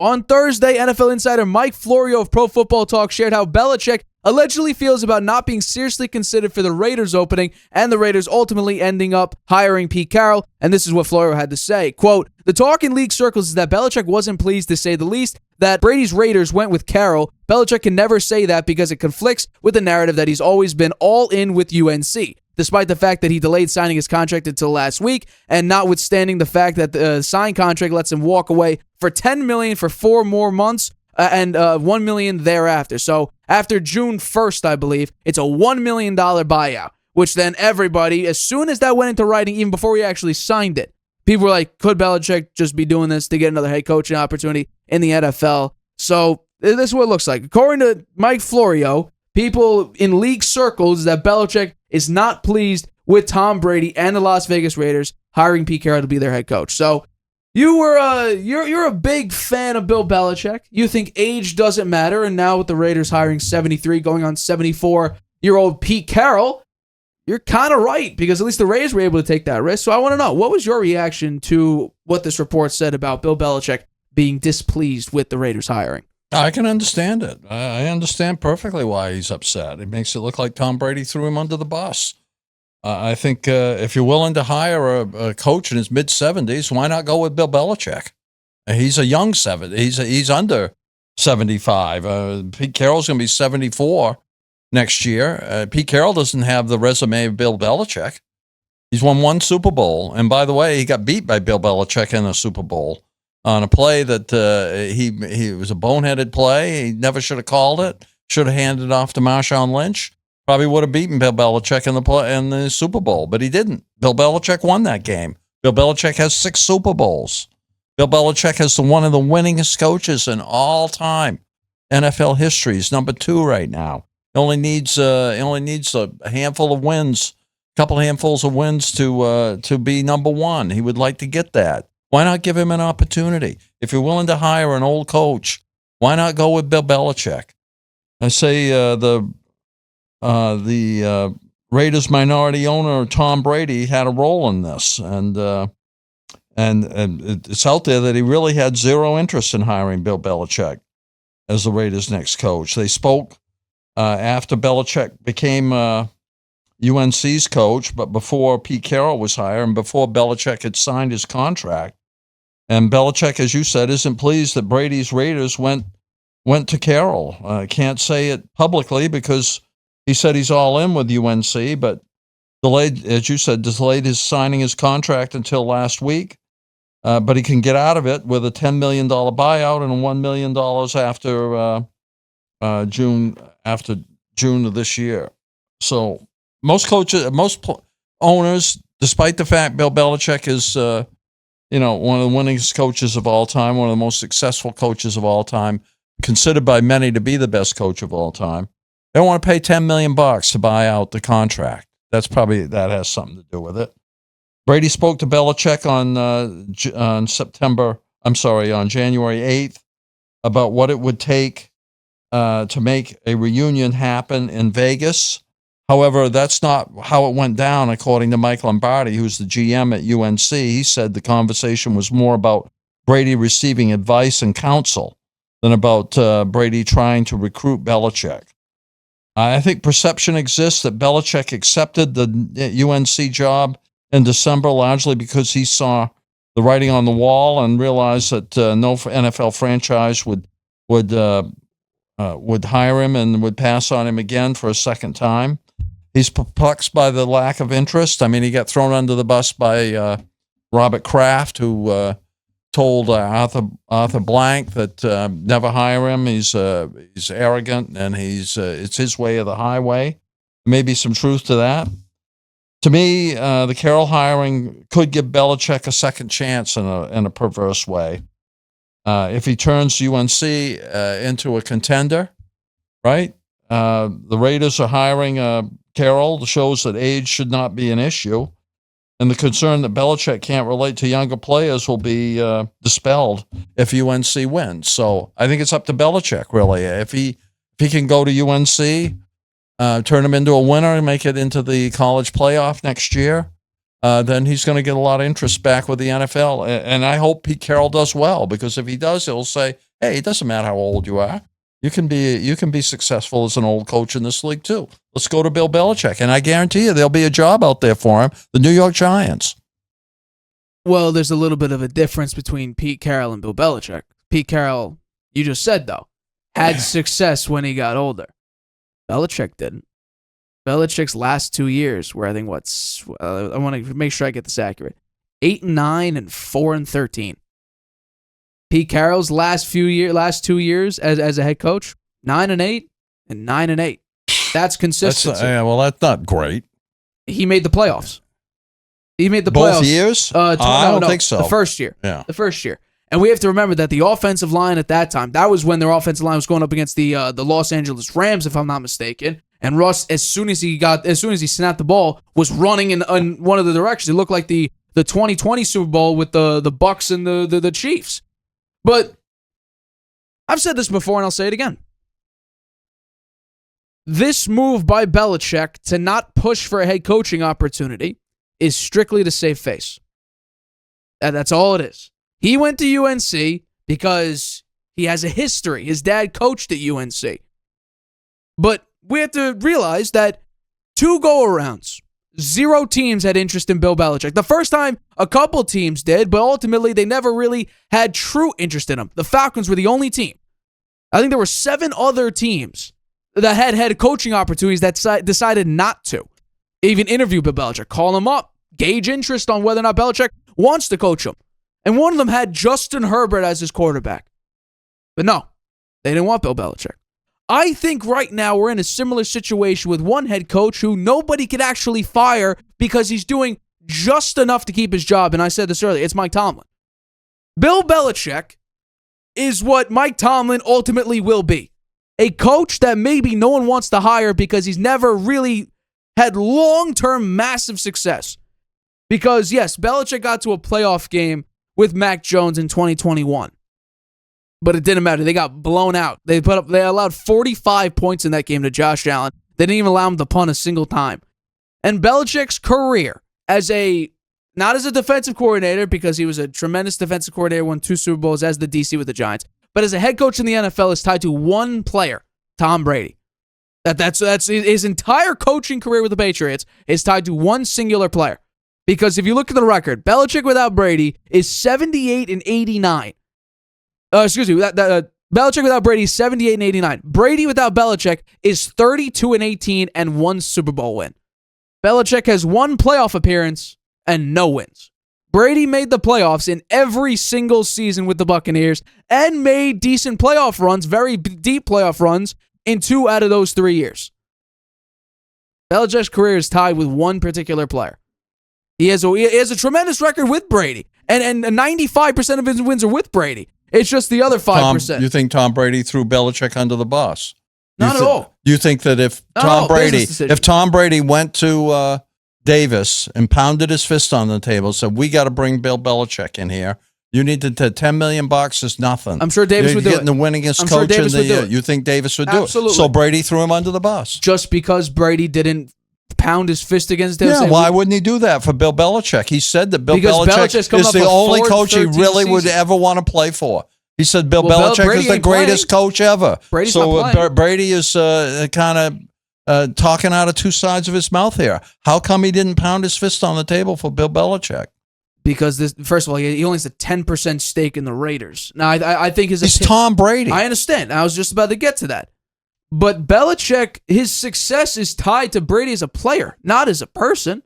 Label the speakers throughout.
Speaker 1: On Thursday, NFL insider Mike Florio of Pro Football Talk shared how Belichick allegedly feels about not being seriously considered for the Raiders opening and the Raiders ultimately ending up hiring Pete Carroll. And this is what Florio had to say. Quote, "The talk in league circles is that Belichick wasn't pleased, to say the least, that Brady's Raiders went with Carroll. Belichick can never say that because it conflicts with the narrative that he's always been all in with UNC. Despite the fact that he delayed signing his contract until last week, and notwithstanding the fact that the signed contract lets him walk away for $10 million for 4 more months and $1 million thereafter. So after June 1st, I believe, it's a $1 million buyout, which then everybody, as soon as that went into writing, even before he actually signed it, people were like, could Belichick just be doing this to get another head coaching opportunity in the NFL? So this is what it looks like. According to Mike Florio, people in league circles, that Belichick is not pleased with Tom Brady and the Las Vegas Raiders hiring Pete Carroll to be their head coach. So you're a big fan of Bill Belichick. You think age doesn't matter, and now with the Raiders hiring 73 going on 74-year-old Pete Carroll, you're kind of right, because at least the Raiders were able to take that risk. So I want to know, what was your reaction to what this report said about Bill Belichick being displeased with the Raiders hiring?
Speaker 2: I can understand it. I understand perfectly why he's upset. It makes it look like Tom Brady threw him under the bus. I think if you're willing to hire a coach in his mid-70s, why not go with Bill Belichick? He's a young 70. He's under 75. Pete Carroll's going to be 74 next year. Pete Carroll doesn't have the resume of Bill Belichick. He's won 1 Super Bowl. And by the way, he got beat by Bill Belichick in a Super Bowl on a play that he was a boneheaded play. He never should have called it. Should have handed it off to Marshawn Lynch. Probably would have beaten Bill Belichick in the Super Bowl, but he didn't. Bill Belichick won that game. Bill Belichick has 6 Super Bowls. Bill Belichick is one of the winningest coaches in all time NFL history. He's number 2 right now. He only needs a handful of wins, a couple handfuls of wins to be number 1. He would like to get that. Why not give him an opportunity? If you're willing to hire an old coach, why not go with Bill Belichick? I say the Raiders minority owner Tom Brady had a role in this, and it's out there that he really had zero interest in hiring Bill Belichick as the Raiders' next coach. They spoke after Belichick became UNC's coach, but before Pete Carroll was hired and before Belichick had signed his contract. And Belichick, as you said, isn't pleased that Brady's Raiders went to Carroll. Can't say it publicly because he said he's all in with UNC, but delayed, as you said, delayed his signing his contract until last week. But he can get out of it with a $10 million buyout and $1 million after June of this year. So most owners, despite the fact Bill Belichick is one of the winningest coaches of all time, one of the most successful coaches of all time, considered by many to be the best coach of all time, they don't want to pay $10 million to buy out the contract. That has something to do with it. Brady spoke to Belichick on January 8th about what it would take to make a reunion happen in Vegas. However, that's not how it went down, according to Mike Lombardi, who's the GM at UNC. He said the conversation was more about Brady receiving advice and counsel than about Brady trying to recruit Belichick. I think perception exists that Belichick accepted the UNC job in December largely because he saw the writing on the wall and realized that no NFL franchise would hire him and would pass on him again for a second time. He's perplexed by the lack of interest. I mean, he got thrown under the bus by Robert Kraft, who told Arthur Blank that never hire him. He's arrogant, and it's his way or the highway. Maybe some truth to that. To me, the Carroll hiring could give Belichick a second chance in a perverse way. If he turns UNC into a contender, right? The Raiders are hiring Carroll. Shows that age should not be an issue. And the concern that Belichick can't relate to younger players will be dispelled if UNC wins. So I think it's up to Belichick, really. If he can go to UNC, turn him into a winner and make it into the college playoff next year, then he's going to get a lot of interest back with the NFL. And I hope Pete Carroll does well, because if he does, he'll say, hey, it doesn't matter how old you are. You can be successful as an old coach in this league too. Let's go to Bill Belichick. And I guarantee you there'll be a job out there for him, the New York Giants.
Speaker 1: Well, there's a little bit of a difference between Pete Carroll and Bill Belichick. Pete Carroll, you just said, though, had success when he got older. Belichick didn't. Belichick's last 2 years were, I think, I want to make sure I get this accurate, 8-9 and 4-13. Pete Carroll's last 2 years as a head coach, 9-8 and 9-8. That's consistency.
Speaker 2: That's not great.
Speaker 1: He made the playoffs.
Speaker 2: Both years? I don't think so.
Speaker 1: The first year.
Speaker 2: Yeah.
Speaker 1: The first year. And we have to remember that the offensive line at that time, that was when their offensive line was going up against the Los Angeles Rams, if I'm not mistaken. And Russ, as soon as he snapped the ball, was running in one of the directions. It looked like the 2020 Super Bowl with the Bucks and the Chiefs. But I've said this before, and I'll say it again. This move by Belichick to not push for a head coaching opportunity is strictly to save face. That's all it is. He went to UNC because he has a history. His dad coached at UNC. But we have to realize that 2 go-arounds, 0 teams had interest in Bill Belichick. The first time, a couple teams did, but ultimately they never really had true interest in him. The Falcons were the only team. I think there were 7 other teams that had head coaching opportunities that decided not to even interview Bill Belichick, call him up, gauge interest on whether or not Belichick wants to coach him. And one of them had Justin Herbert as his quarterback. But no, they didn't want Bill Belichick. I think right now we're in a similar situation with one head coach who nobody could actually fire because he's doing just enough to keep his job. And I said this earlier, it's Mike Tomlin. Bill Belichick is what Mike Tomlin ultimately will be. A coach that maybe no one wants to hire because he's never really had long-term massive success. Because, yes, Belichick got to a playoff game with Mac Jones in 2021. But it didn't matter. They got blown out. They allowed 45 points in that game to Josh Allen. They didn't even allow him to punt a single time. And Belichick's career not as a defensive coordinator, because he was a tremendous defensive coordinator, won 2 Super Bowls as the DC with the Giants, but as a head coach in the NFL is tied to one player, Tom Brady. That's his entire coaching career with the Patriots is tied to one singular player. Because if you look at the record, Belichick without Brady is 78 and 89. Belichick without Brady is 78 and 89. Brady without Belichick is 32 and 18 and 1 Super Bowl win. Belichick has 1 playoff appearance and no wins. Brady made the playoffs in every single season with the Buccaneers and made decent playoff runs, very deep playoff runs, in 2 out of those 3 years. Belichick's career is tied with one particular player. He has a tremendous record with Brady, and 95% of his wins are with Brady. It's just the other 5%.
Speaker 2: You think Tom Brady threw Belichick under the bus?
Speaker 1: Not at all.
Speaker 2: You think that if Tom Brady went to Davis and pounded his fist on the table, said, "We got to bring Bill Belichick in here. You need to $10 million is nothing."
Speaker 1: I'm sure Davis would do it.
Speaker 2: Getting the winningest coach in the year. You think Davis would do it?
Speaker 1: Absolutely.
Speaker 2: So Brady threw him under the bus
Speaker 1: just because Brady didn't pound his fist against Davis.
Speaker 2: Yeah, why wouldn't he do that for Bill Belichick? He said that Belichick is the only coach he really would ever want to play for. He said Belichick is the greatest coach ever.
Speaker 1: Brady's not playing.
Speaker 2: Brady is kind of talking out of 2 sides of his mouth here. How come he didn't pound his fist on the table for Bill Belichick?
Speaker 1: Because first of all, he only has a 10% stake in the Raiders. Now, I think
Speaker 2: he's Tom Brady.
Speaker 1: I understand. I was just about to get to that. But Belichick, his success is tied to Brady as a player, not as a person.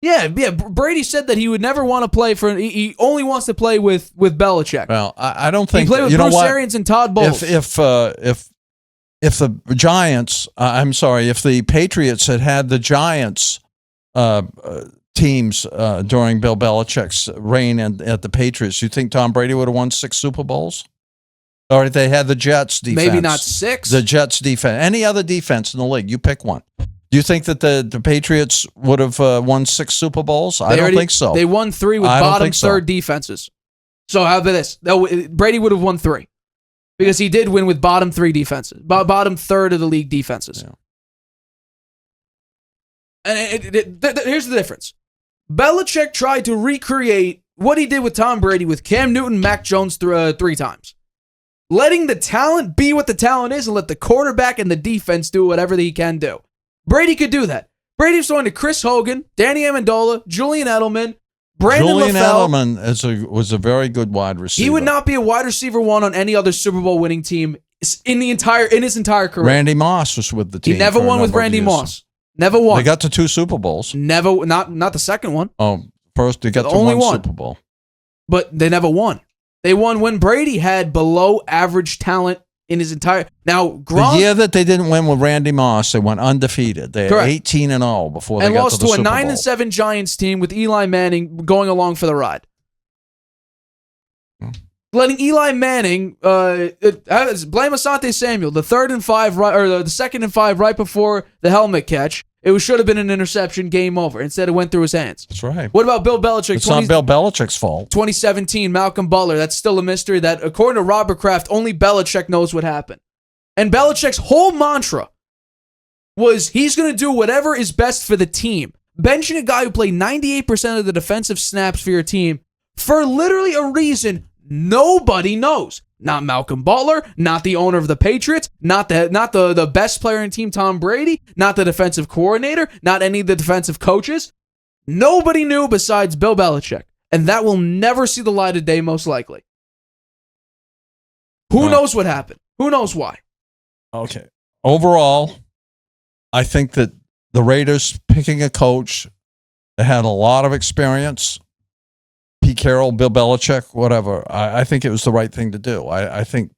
Speaker 1: Yeah. Brady said that he would never want to play for. He only wants to play with Belichick.
Speaker 2: Well, I don't think
Speaker 1: he played with Bruce Arians and Todd Bowles.
Speaker 2: If the Giants, if the Patriots had the Giants teams during Bill Belichick's reign at the Patriots, you think Tom Brady would have won 6 Super Bowls? Or if they had the Jets defense.
Speaker 1: Maybe not 6.
Speaker 2: The Jets defense. Any other defense in the league, you pick one. Do you think that the Patriots would have won 6 Super Bowls? I don't think so.
Speaker 1: They won 3 with bottom third defenses. So how about this? Brady would have won 3. Because he did win with bottom 3 defenses. Bottom third of the league defenses.
Speaker 2: Yeah.
Speaker 1: And here's the difference. Belichick tried to recreate what he did with Tom Brady with Cam Newton, Mac Jones 3 times. Letting the talent be what the talent is and let the quarterback and the defense do whatever he can do. Brady could do that. Brady's throwing to Chris Hogan, Danny Amendola, Julian Edelman, Brandon LaFell.
Speaker 2: Edelman was a very good wide receiver.
Speaker 1: He would not be a wide receiver one on any other Super Bowl winning team in his entire career.
Speaker 2: Randy Moss was with the team.
Speaker 1: He never won with Randy Moss. Never won.
Speaker 2: They got to 2 Super Bowls.
Speaker 1: Never, not the second one.
Speaker 2: Oh, first they got to
Speaker 1: only
Speaker 2: one Super Bowl.
Speaker 1: But they never won. They won when Brady had below average talent in his entire. Now, Gronk.
Speaker 2: The year that they didn't win with Randy Moss, they went undefeated. They had 18-0 before they got to the Super Bowl.
Speaker 1: And lost to a 9-7 Giants team with Eli Manning going along for the ride. Letting Eli Manning blame Asante Samuel, the 3rd and 5 right, or the 2nd and 5 right before the helmet catch. It should have been an interception, game over. Instead, it went through his hands.
Speaker 2: That's right.
Speaker 1: What about Bill Belichick?
Speaker 2: It's not Bill Belichick's fault.
Speaker 1: 2017, Malcolm Butler. That's still a mystery that, according to Robert Kraft, only Belichick knows what happened. And Belichick's whole mantra was he's going to do whatever is best for the team. Benching a guy who played 98% of the defensive snaps for your team for literally a reason nobody knows. Not Malcolm Butler, not the owner of the Patriots, not the best player in the team, Tom Brady, not the defensive coordinator, not any of the defensive coaches. Nobody knew besides Bill Belichick. And that will never see the light of day, most likely. Who knows what happened? Who knows why?
Speaker 2: Okay. Overall, I think that the Raiders picking a coach that had a lot of experience, Pete Carroll, Bill Belichick, whatever. I think it was the right thing to do. I think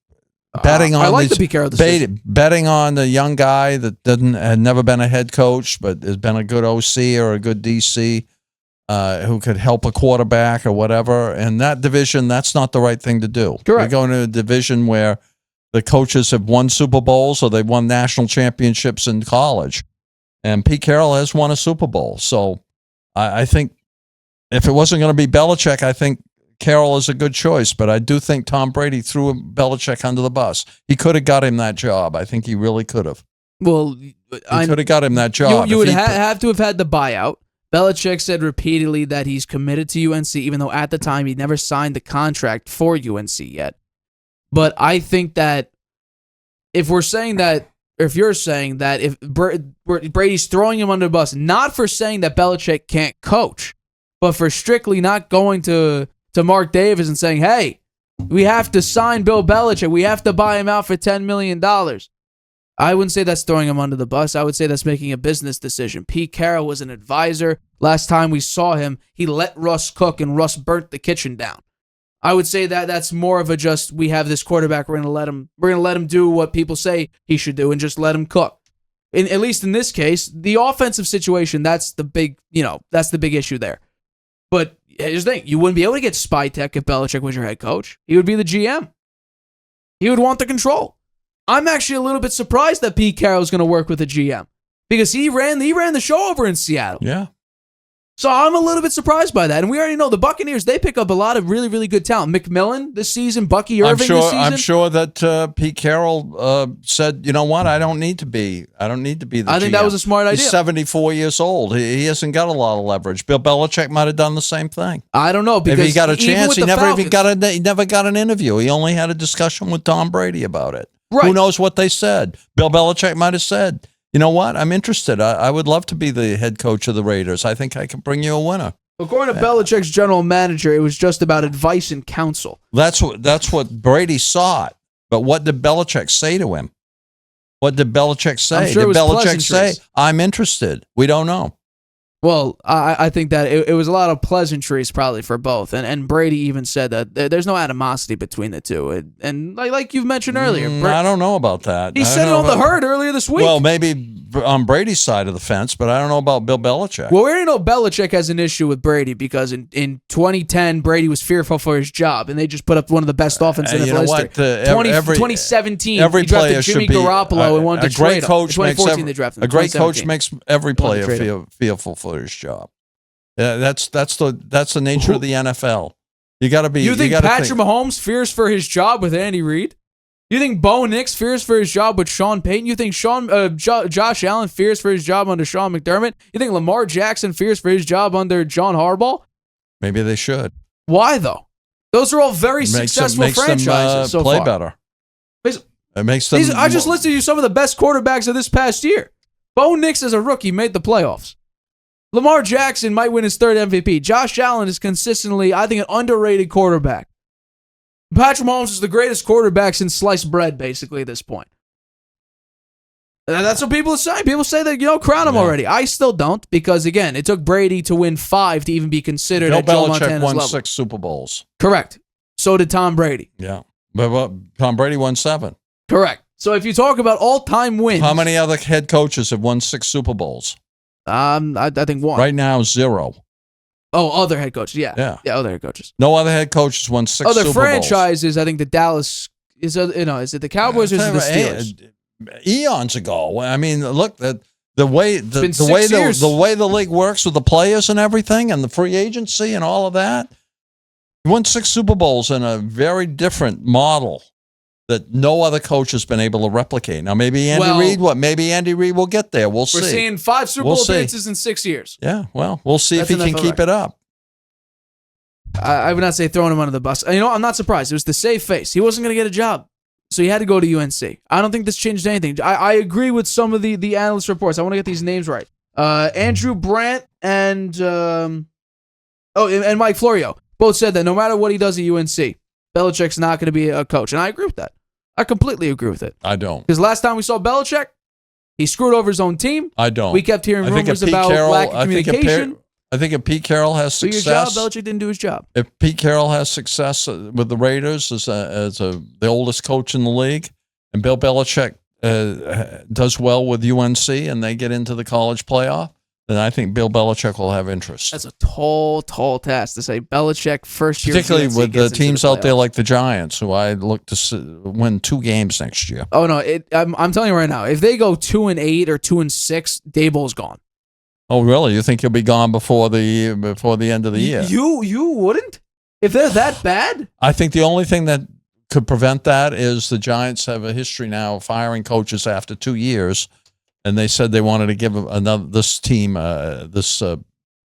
Speaker 2: betting on
Speaker 1: the Pete Carroll decision.
Speaker 2: Betting on the young guy that had never been a head coach but has been a good OC or a good DC who could help a quarterback or whatever. In that division, that's not the right thing to do.
Speaker 1: Correct.
Speaker 2: You're going to a division where the coaches have won Super Bowls or they've won national championships in college. And Pete Carroll has won a Super Bowl. So I think if it wasn't going to be Belichick, I think Carroll is a good choice. But I do think Tom Brady threw Belichick under the bus. He could have got him that job. I think he really could have.
Speaker 1: Well,
Speaker 2: he could have got him that job.
Speaker 1: You would have to have had the buyout. Belichick said repeatedly that he's committed to UNC, even though at the time he never signed the contract for UNC yet. But I think that if you're saying that if Brady's throwing him under the bus, not for saying that Belichick can't coach, but for strictly not going to Mark Davis and saying, hey, we have to sign Bill Belichick. We have to buy him out for $10 million. I wouldn't say that's throwing him under the bus. I would say that's making a business decision. Pete Carroll was an advisor. Last time we saw him, he let Russ cook and Russ burnt the kitchen down. I would say that that's more of a just, we have this quarterback, we're going to let him do what people say he should do and just let him cook. At least in this case, the offensive situation, that's the big issue there. But here's the thing, you wouldn't be able to get spy tech if Belichick was your head coach. He would be the GM. He would want the control. I'm actually a little bit surprised that Pete Carroll is going to work with a GM because he ran the show over in Seattle.
Speaker 2: Yeah.
Speaker 1: So I'm a little bit surprised by that. And we already know the Buccaneers, they pick up a lot of really, really good talent. McMillan this season, Bucky Irving this season. I'm
Speaker 2: sure that Pete Carroll said, you know what, I don't need to be the GM.
Speaker 1: I think that was a smart idea.
Speaker 2: He's 74 years old. He hasn't got a lot of leverage. Bill Belichick might have done the same thing.
Speaker 1: I don't know. Because
Speaker 2: if he got a chance, he never
Speaker 1: Falcons,
Speaker 2: got an interview. He only had a discussion with Tom Brady about it.
Speaker 1: Right.
Speaker 2: Who knows what they said? Bill Belichick might have said, you know what, I'm interested. I would love to be the head coach of the Raiders. I think I can bring you a winner.
Speaker 1: According to Belichick's general manager, it was just about advice and counsel.
Speaker 2: That's what Brady sought. But what did Belichick say to him? What did Belichick say?
Speaker 1: I'm sure
Speaker 2: did Belichick say, I'm interested? We don't know.
Speaker 1: Well, I think that it was a lot of pleasantries probably for both. And Brady even said that there's no animosity between the two. And like you've mentioned earlier.
Speaker 2: I don't know about that.
Speaker 1: He said it on the herd earlier this week.
Speaker 2: Well, maybe on Brady's side of the fence, but I don't know about Bill Belichick.
Speaker 1: Well, we already know Belichick has an issue with Brady because in 2010, Brady was fearful for his job, and they just put up one of the best offenses in the history. 2017,
Speaker 2: every
Speaker 1: he drafted
Speaker 2: player
Speaker 1: Jimmy
Speaker 2: should be
Speaker 1: Garoppolo and wanted to trade him. 2014, they drafted him.
Speaker 2: A great coach makes every player fearful for his job. Yeah, that's the nature of the NFL. You got to be.
Speaker 1: You think Patrick Mahomes fears for his job with Andy Reid? You think Bo Nix fears for his job with Sean Payton? You think Josh Allen fears for his job under Sean McDermott? You think Lamar Jackson fears for his job under John Harbaugh?
Speaker 2: Maybe they should.
Speaker 1: Why, though? Those are all very successful franchises so
Speaker 2: play
Speaker 1: far.
Speaker 2: better. It makes them.
Speaker 1: I just listed you some of the best quarterbacks of this past year. Bo Nix, as a rookie, made the playoffs. Lamar Jackson might win his third MVP. Josh Allen is consistently, I think, an underrated quarterback. Patrick Mahomes is the greatest quarterback since sliced bread, basically, at this point. And that's what people are saying. People say that, crown him already. I still don't, because, again, it took Brady to win 5 to even be considered at Joe Montana's level.
Speaker 2: Belichick won 6 Super Bowls.
Speaker 1: Correct. So did Tom Brady.
Speaker 2: Yeah. But Tom Brady won 7.
Speaker 1: Correct. So if you talk about all-time wins...
Speaker 2: How many other head coaches have won 6 Super Bowls?
Speaker 1: I think 1.
Speaker 2: Right now, 0.
Speaker 1: Oh, other head coaches. Yeah, other head coaches.
Speaker 2: No other head coaches won 6 Super Bowls.
Speaker 1: Other franchises, I think the Dallas... is it the Cowboys or is it the Steelers?
Speaker 2: Eons ago. I mean, look, the way the league works with the players and everything and the free agency and all of that, you won 6 Super Bowls in a very different model that no other coach has been able to replicate. Now, maybe Andy Reid will get there. We'll see.
Speaker 1: We're seeing 5 Super Bowl appearances in 6 years.
Speaker 2: Yeah, well, we'll see if he can keep it up.
Speaker 1: I would not say throwing him under the bus. I'm not surprised. It was the safe face. He wasn't going to get a job, so he had to go to UNC. I don't think this changed anything. I agree with some of the analyst reports. I want to get these names right. Andrew Brandt and Mike Florio both said that no matter what he does at UNC, Belichick's not going to be a coach, and I agree with that. I completely agree with it.
Speaker 2: I don't.
Speaker 1: Because last time we saw Belichick, he screwed over his own team.
Speaker 2: I don't.
Speaker 1: We kept hearing rumors about lack of communication.
Speaker 2: I think if Pete Carroll has success,
Speaker 1: do your job, Belichick didn't do his job.
Speaker 2: If Pete Carroll has success with the Raiders as the oldest coach in the league, and Bill Belichick does well with UNC and they get into the college playoff, then I think Bill Belichick will have interest.
Speaker 1: That's a tall task to say Belichick first year.
Speaker 2: Particularly with the teams out there like the Giants, who I look to win 2 games next year.
Speaker 1: Oh no, I'm telling you right now, if they go 2-8 or 2-6, Daboll's gone.
Speaker 2: Oh really? You think he'll be gone before the end of the year?
Speaker 1: You wouldn't? If they're that bad?
Speaker 2: I think the only thing that could prevent that is the Giants have a history now of firing coaches after 2 years. And they said they wanted to give this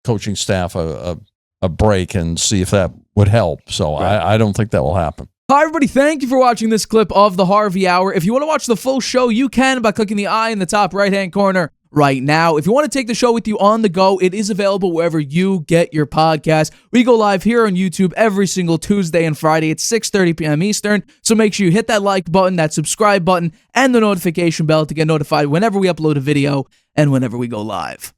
Speaker 2: coaching staff a break and see if that would help. So right. I don't think that will happen.
Speaker 1: Hi, everybody. Thank you for watching this clip of the Harvey Hour. If you want to watch the full show, you can by clicking the I in the top right-hand corner right now. If you want to take the show with you on the go, it is available wherever you get your podcast. We go live here on YouTube every single Tuesday and Friday at 6:30 p.m. Eastern. So make sure you hit that like button, that subscribe button, and the notification bell to get notified whenever we upload a video and whenever we go live.